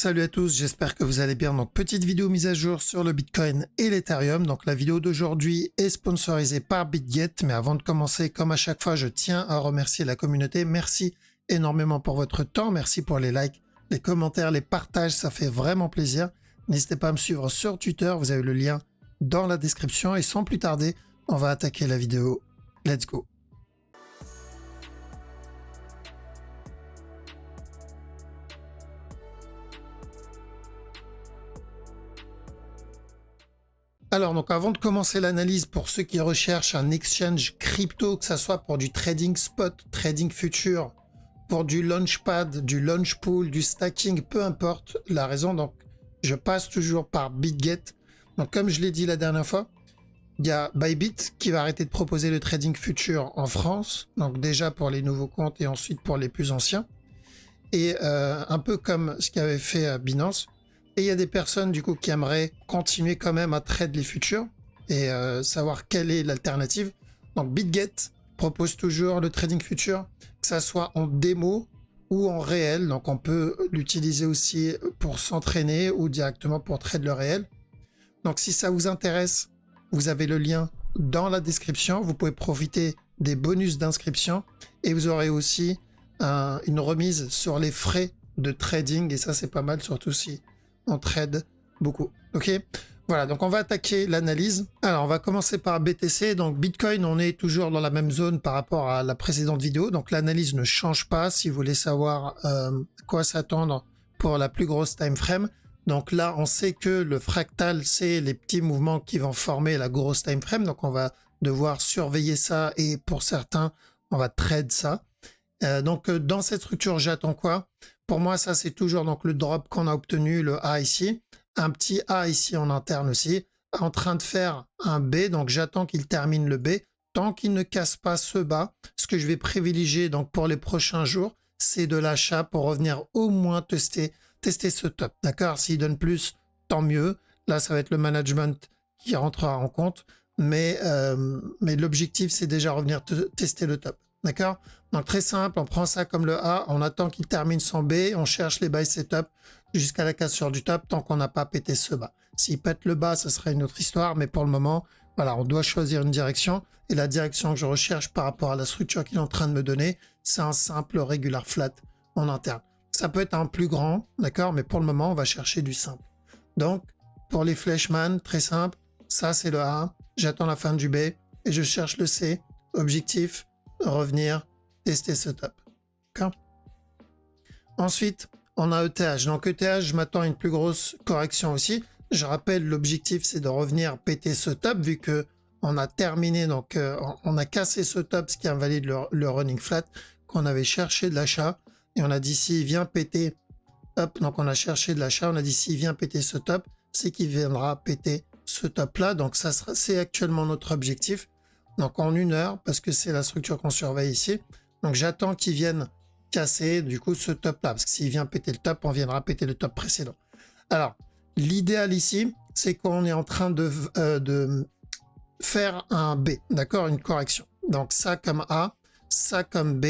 Salut à tous, j'espère que vous allez bien. Donc petite vidéo mise à jour sur le Bitcoin et l'Ethereum. Donc la vidéo d'aujourd'hui est sponsorisée par BitGet. Mais avant de commencer, comme à chaque fois, je tiens à remercier la communauté. Merci énormément pour votre temps. Merci pour les likes, les commentaires, les partages. Ça fait vraiment plaisir. N'hésitez pas à me suivre sur Twitter. Vous avez le lien dans la description. Et sans plus tarder, on va attaquer la vidéo. Let's go. Alors, donc avant de commencer l'analyse, pour ceux qui recherchent un exchange crypto, que ce soit pour du trading spot, trading future, pour du launchpad, du launch pool, du stacking, peu importe la raison, donc je passe toujours par BitGet. Donc comme je l'ai dit la dernière fois, il y a Bybit qui va arrêter de proposer le trading future en France, donc déjà pour les nouveaux comptes et ensuite pour les plus anciens. Et un peu comme ce qu'avait fait Binance. Et il y a des personnes du coup qui aimeraient continuer quand même à trade les futurs et savoir quelle est l'alternative. Donc BitGet propose toujours le trading future, que ça soit en démo ou en réel. Donc on peut l'utiliser aussi pour s'entraîner ou directement pour trade le réel. Donc si ça vous intéresse, vous avez le lien dans la description. Vous pouvez profiter des bonus d'inscription et vous aurez aussi une remise sur les frais de trading. Et ça c'est pas mal, surtout si on trade beaucoup. Ok, voilà, donc on va attaquer l'analyse. Alors on va commencer par BTC. Donc Bitcoin, on est toujours dans la même zone par rapport à la précédente vidéo, donc l'analyse ne change pas. Si vous voulez savoir à quoi s'attendre pour la plus grosse time frame, donc là on sait que le fractal c'est les petits mouvements qui vont former la grosse time frame, donc on va devoir surveiller ça et pour certains on va trade ça. Donc dans cette structure j'attends quoi? Pour moi ça c'est toujours donc le drop qu'on a obtenu, le A ici, un petit A ici en interne aussi, en train de faire un B, donc j'attends qu'il termine le B. Tant qu'il ne casse pas ce bas, ce que je vais privilégier donc pour les prochains jours, c'est de l'achat pour revenir au moins tester ce top. D'accord? S'il donne plus, tant mieux. Là ça va être le management qui rentrera en compte, mais l'objectif c'est déjà revenir tester le top. D'accord? Donc très simple, on prend ça comme le A, on attend qu'il termine son B, on cherche les buy setup jusqu'à la cassure du top tant qu'on n'a pas pété ce bas. S'il pète le bas, ce serait une autre histoire, mais pour le moment, voilà, on doit choisir une direction et la direction que je recherche par rapport à la structure qu'il est en train de me donner, c'est un simple regular flat en interne. Ça peut être un plus grand, d'accord, mais pour le moment, on va chercher du simple. Donc, pour les flashman, très simple, ça c'est le A, j'attends la fin du B et je cherche le C, objectif, revenir, tester ce top. Ensuite, on a ETH. Donc ETH, je m'attends à une plus grosse correction aussi. Je rappelle, l'objectif, c'est de revenir péter ce top, vu que on a terminé, donc on a cassé ce top, ce qui invalide le running flat, qu'on avait cherché de l'achat. Et on a dit, s'il vient péter, hop, donc on a cherché de l'achat, on a dit, s'il vient péter ce top, c'est qu'il viendra péter ce top-là. Donc ça c'est actuellement notre objectif. Donc en 1 heure, parce que c'est la structure qu'on surveille ici. Donc j'attends qu'il vienne casser du coup ce top là, parce que s'il vient péter le top, on viendra péter le top précédent. Alors l'idéal ici, c'est qu'on est en train de faire un B, d'accord, une correction. Donc ça comme A, ça comme B.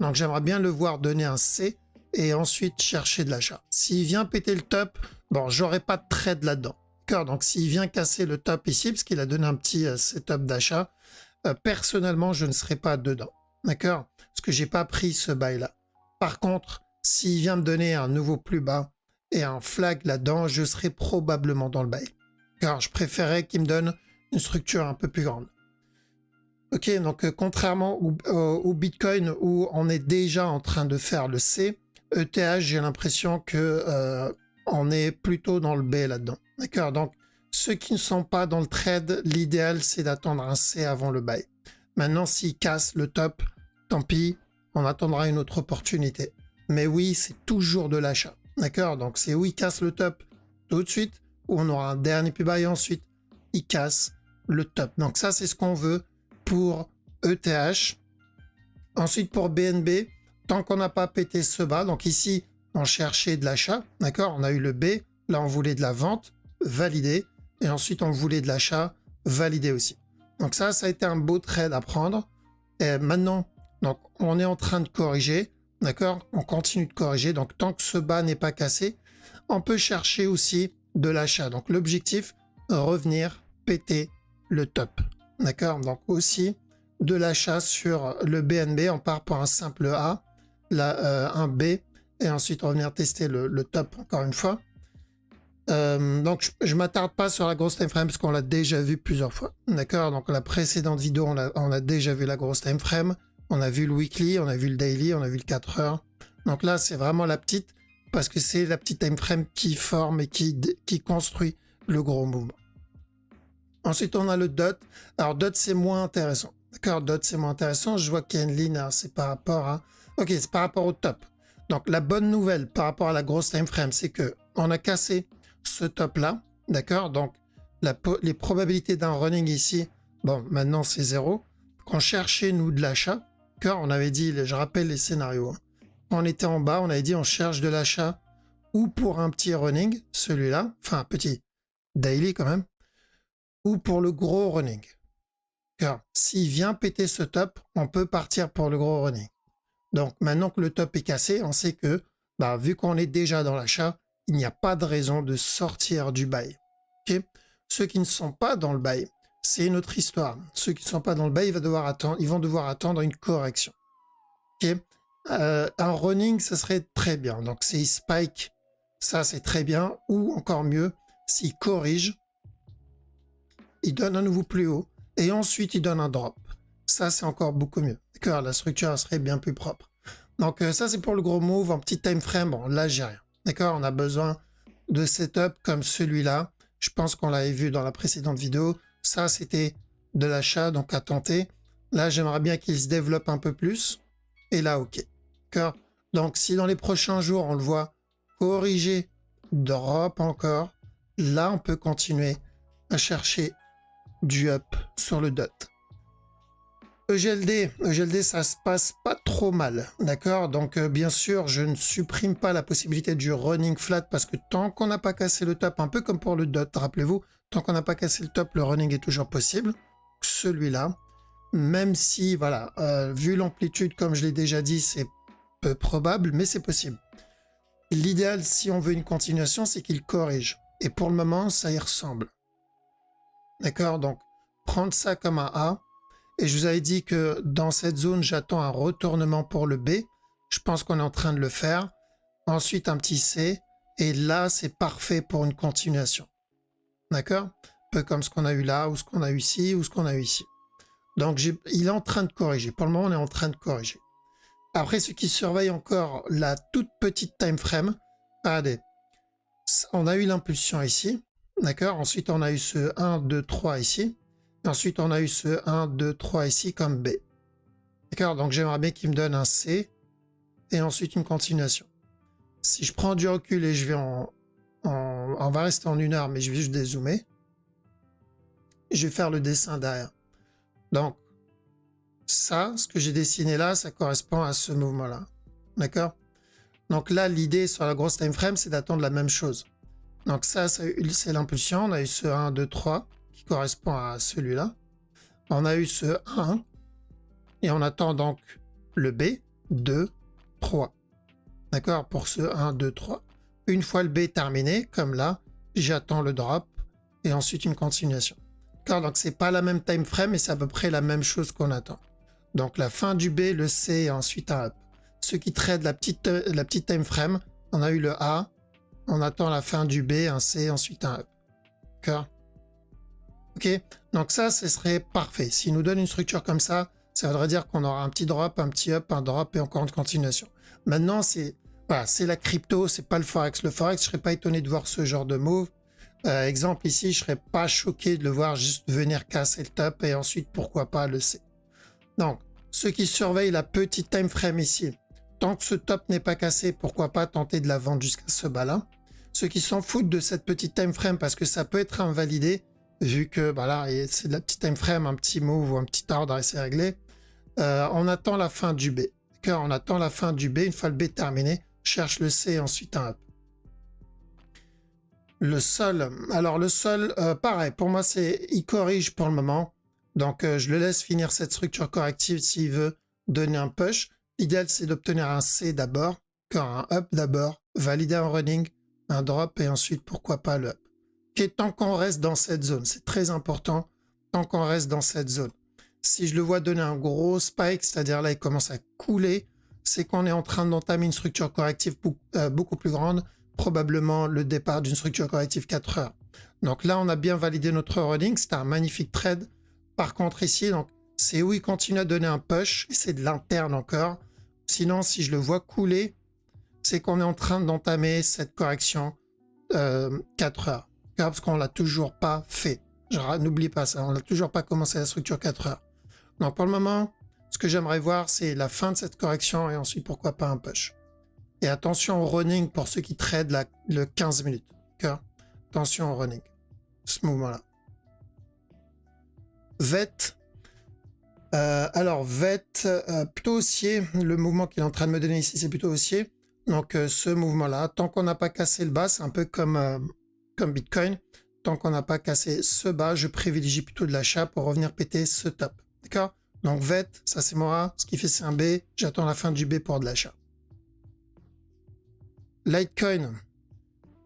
Donc j'aimerais bien le voir donner un C et ensuite chercher de l'achat. S'il vient péter le top, bon, j'aurai pas de trade là-dedans. D'accord, donc s'il vient casser le top ici, parce qu'il a donné un petit setup d'achat, personnellement, je ne serai pas dedans. D'accord? Parce que j'ai pas pris ce bail-là. Par contre, s'il vient me donner un nouveau plus bas et un flag là-dedans, je serai probablement dans le bail. Car je préférais qu'il me donne une structure un peu plus grande. Ok, donc contrairement au Bitcoin où on est déjà en train de faire le C, ETH, j'ai l'impression que on est plutôt dans le B là-dedans. D'accord? Donc, ceux qui ne sont pas dans le trade, l'idéal, c'est d'attendre un C avant le buy. Maintenant, s'il casse le top, tant pis, on attendra une autre opportunité. Mais oui, c'est toujours de l'achat. D'accord? Donc, c'est où il casse le top tout de suite, ou on aura un dernier plus buy ensuite, il casse le top. Donc, ça, c'est ce qu'on veut pour ETH. Ensuite, pour BNB, tant qu'on n'a pas pété ce bas, donc ici, on cherchait de l'achat. D'accord? On a eu le B, là, on voulait de la vente, validé. Et ensuite, on voulait de l'achat, validé aussi. Donc ça a été un beau trade à prendre. Et maintenant, donc, on est en train de corriger. D'accord? On continue de corriger. Donc, tant que ce bas n'est pas cassé, On peut chercher aussi de l'achat. Donc l'objectif, revenir, péter le top. D'accord? Donc aussi de l'achat sur le BNB. On part pour un simple A, un B, et ensuite revenir tester le top encore une fois. Donc je m'attarde pas sur la grosse time frame parce qu'on l'a déjà vu plusieurs fois. D'accord? Donc la précédente vidéo, on a déjà vu la grosse time frame. On a vu le weekly, on a vu le daily, on a vu le 4 heures. Donc là, c'est vraiment la petite, parce que c'est la petite time frame qui forme et qui construit le gros mouvement. Ensuite, on a le DOT. Alors, DOT, c'est moins intéressant. D'accord? DOT, c'est moins intéressant. Je vois qu'il y a une ligne, hein, c'est par rapport à... Ok, c'est par rapport au top. Donc, la bonne nouvelle par rapport à la grosse time frame, c'est que on a cassé ce top-là. D'accord? Donc, les probabilités d'un running ici, bon, maintenant, c'est 0. Qu'on cherchait, nous, de l'achat. D'accord? On avait dit, je rappelle les scénarios. Hein. On était en bas, on avait dit, on cherche de l'achat ou pour un petit running, celui-là, enfin, un petit daily quand même, ou pour le gros running. Car s'il vient péter ce top, on peut partir pour le gros running. Donc maintenant que le top est cassé, on sait que, vu qu'on est déjà dans l'achat, il n'y a pas de raison de sortir du buy. Okay? Ceux qui ne sont pas dans le buy, c'est une autre histoire. Ceux qui ne sont pas dans le buy, ils vont devoir attendre une correction. Okay? Un running, ça serait très bien. Donc c'est spike, ça c'est très bien. Ou encore mieux, s'il corrige, il donne un nouveau plus haut et ensuite il donne un drop. Ça, c'est encore beaucoup mieux. D'accord? La structure serait bien plus propre. Donc ça, c'est pour le gros move en petit time frame. Bon, là, j'ai rien. D'accord? On a besoin de setup comme celui-là. Je pense qu'on l'avait vu dans la précédente vidéo. Ça, c'était de l'achat, donc à tenter. Là, j'aimerais bien qu'il se développe un peu plus. Et là, ok. D'accord? Donc, si dans les prochains jours, on le voit corriger, drop encore, là, on peut continuer à chercher du up sur le DOT. EGLD, ça se passe pas trop mal, d'accord? Donc bien sûr, je ne supprime pas la possibilité du running flat parce que tant qu'on n'a pas cassé le top, un peu comme pour le DOT, rappelez-vous, tant qu'on n'a pas cassé le top, le running est toujours possible. Celui-là, même si, voilà, vu l'amplitude, comme je l'ai déjà dit, c'est peu probable, mais c'est possible. L'idéal, si on veut une continuation, c'est qu'il corrige. Et pour le moment, ça y ressemble. D'accord? Donc, prendre ça comme un A. Et je vous avais dit que dans cette zone, j'attends un retournement pour le B. Je pense qu'on est en train de le faire. Ensuite, un petit C. Et là, c'est parfait pour une continuation. D'accord? Un peu comme ce qu'on a eu là, ou ce qu'on a eu ici, ou ce qu'on a eu ici. Donc, il est en train de corriger. Pour le moment, on est en train de corriger. Après, ceux qui surveillent encore la toute petite time frame, regardez. On a eu l'impulsion ici. D'accord? Ensuite, on a eu ce 1, 2, 3 ici. Ensuite, on a eu ce 1, 2, 3 ici comme B. D'accord? Donc, j'aimerais bien qu'il me donne un C et ensuite une continuation. Si je prends du recul et je vais on va rester en 1 heure, mais je vais juste dézoomer. Je vais faire le dessin derrière. Donc, ça, ce que j'ai dessiné là, ça correspond à ce mouvement-là. D'accord? Donc là, l'idée sur la grosse time frame, c'est d'attendre la même chose. Donc ça, c'est l'impulsion. On a eu ce 1, 2, 3 qui correspond à celui-là. On a eu ce 1 et on attend donc le B, 2, 3. D'accord? Pour ce 1, 2, 3. Une fois le B terminé, comme là, j'attends le drop et ensuite une continuation. D'accord? Donc c'est pas la même time frame, mais c'est à peu près la même chose qu'on attend. Donc la fin du B, le C et ensuite un up. Ceux qui traitent la petite time frame, on a eu le A, on attend la fin du B, un C, ensuite un up. D'accord? Ok? Donc ça, ce serait parfait. S'il nous donne une structure comme ça voudrait dire qu'on aura un petit drop, un petit up, un drop et encore une continuation. Maintenant, c'est la crypto, c'est pas le forex. Le forex, je serais pas étonné de voir ce genre de move. Exemple ici, je serais pas choqué de le voir juste venir casser le top et ensuite pourquoi pas le C. Donc, ceux qui surveillent la petite time frame ici, tant que ce top n'est pas cassé, pourquoi pas tenter de la vendre jusqu'à ce bas-là. Ceux qui s'en foutent de cette petite time frame parce que ça peut être invalidé, vu que c'est de la petite time frame, un petit move ou un petit ordre et c'est réglé. On attend la fin du B. D'accord? On attend la fin du B. Une fois le B terminé, cherche le C et ensuite un up. Le sol. Alors le sol, pareil. Pour moi, il corrige pour le moment. Donc je le laisse finir cette structure corrective s'il veut donner un push. L'idéal, c'est d'obtenir un C d'abord, un up d'abord, valider un running, un drop et ensuite pourquoi pas le up. Ok, tant qu'on reste dans cette zone, c'est très important, tant qu'on reste dans cette zone. Si je le vois donner un gros spike, c'est-à-dire là il commence à couler, c'est qu'on est en train d'entamer une structure corrective beaucoup plus grande, probablement le départ d'une structure corrective 4 heures. Donc là on a bien validé notre running, c'était un magnifique trade. Par contre ici, donc c'est où il continue à donner un push, et c'est de l'interne encore. Sinon, si je le vois couler, c'est qu'on est en train d'entamer cette correction 4 heures. Parce qu'on l'a toujours pas fait. N'oublie pas ça, on n'a toujours pas commencé la structure 4 heures. Donc pour le moment, ce que j'aimerais voir, c'est la fin de cette correction et ensuite pourquoi pas un push. Et attention au running pour ceux qui tradent le 15 minutes. Attention au running, ce mouvement-là. VET. Alors VET, plutôt haussier. Le mouvement qu'il est en train de me donner ici, c'est plutôt haussier. Donc ce mouvement-là, tant qu'on n'a pas cassé le bas, c'est un peu comme Bitcoin. Tant qu'on n'a pas cassé ce bas, je privilégie plutôt de l'achat pour revenir péter ce top. D'accord? Donc VET, ça c'est mon A, ce qui fait c'est un B. J'attends la fin du B pour de l'achat. Litecoin.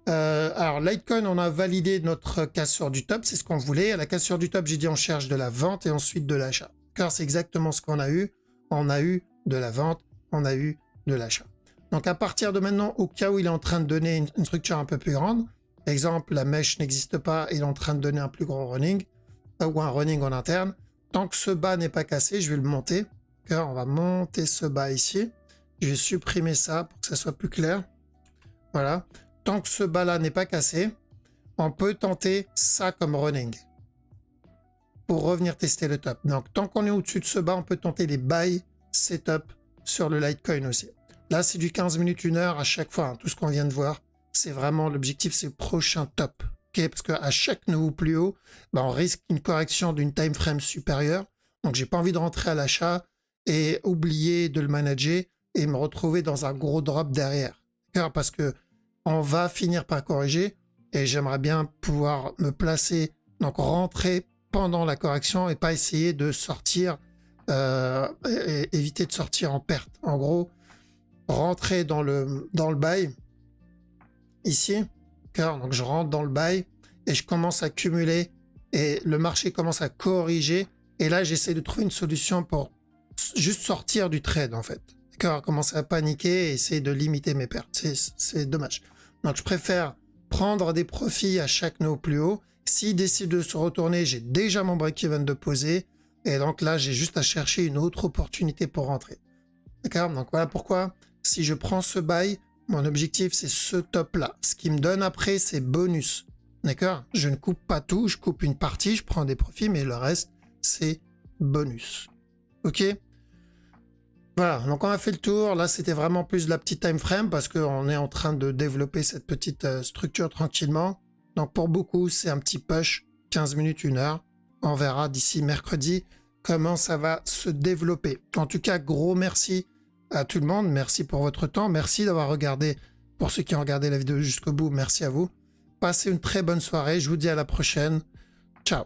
Alors Litecoin, on a validé notre cassure du top, c'est ce qu'on voulait. À la cassure du top, j'ai dit on cherche de la vente et ensuite de l'achat. Car c'est exactement ce qu'on a eu. On a eu de la vente, on a eu de l'achat. Donc à partir de maintenant, au cas où il est en train de donner une structure un peu plus grande, exemple, la mèche n'existe pas, il est en train de donner un plus gros running, ou un running en interne, tant que ce bas n'est pas cassé, je vais le monter. Car on va monter ce bas ici. Je vais supprimer ça pour que ça soit plus clair. Voilà. Tant que ce bas-là n'est pas cassé, on peut tenter ça comme running pour revenir tester le top. Donc, tant qu'on est au-dessus de ce bas, on peut tenter les buy setup sur le Litecoin aussi. Là, c'est du 15 minutes, 1 heure à chaque fois. Hein. Tout ce qu'on vient de voir, c'est vraiment l'objectif, c'est le prochain top. Okay, parce qu'à chaque nouveau plus haut, on risque une correction d'une time frame supérieure. Donc, j'ai pas envie de rentrer à l'achat et oublier de le manager et me retrouver dans un gros drop derrière. Parce que on va finir par corriger et j'aimerais bien pouvoir me placer, donc rentrer pendant la correction et pas essayer de sortir, éviter de sortir en perte. En gros, rentrer dans le buy ici, donc je rentre dans le buy et je commence à cumuler et le marché commence à corriger et là j'essaie de trouver une solution pour juste sortir du trade en fait. Commencer à paniquer et essayer de limiter mes pertes. C'est dommage. Donc, je préfère prendre des profits à chaque nouveau plus haut. S'il décide de se retourner, j'ai déjà mon break-even de poser. Et donc là, j'ai juste à chercher une autre opportunité pour rentrer. D'accord? Donc, voilà pourquoi, si je prends ce buy, mon objectif, c'est ce top-là. Ce qui me donne après, c'est bonus. D'accord? Je ne coupe pas tout. Je coupe une partie, je prends des profits, mais le reste, c'est bonus. OK? Voilà, donc on a fait le tour. Là, c'était vraiment plus de la petite time frame parce qu'on est en train de développer cette petite structure tranquillement. Donc pour beaucoup, c'est un petit push, 15 minutes, 1 heure. On verra d'ici mercredi comment ça va se développer. En tout cas, gros merci à tout le monde. Merci pour votre temps. Merci d'avoir regardé. Pour ceux qui ont regardé la vidéo jusqu'au bout, merci à vous. Passez une très bonne soirée. Je vous dis à la prochaine. Ciao.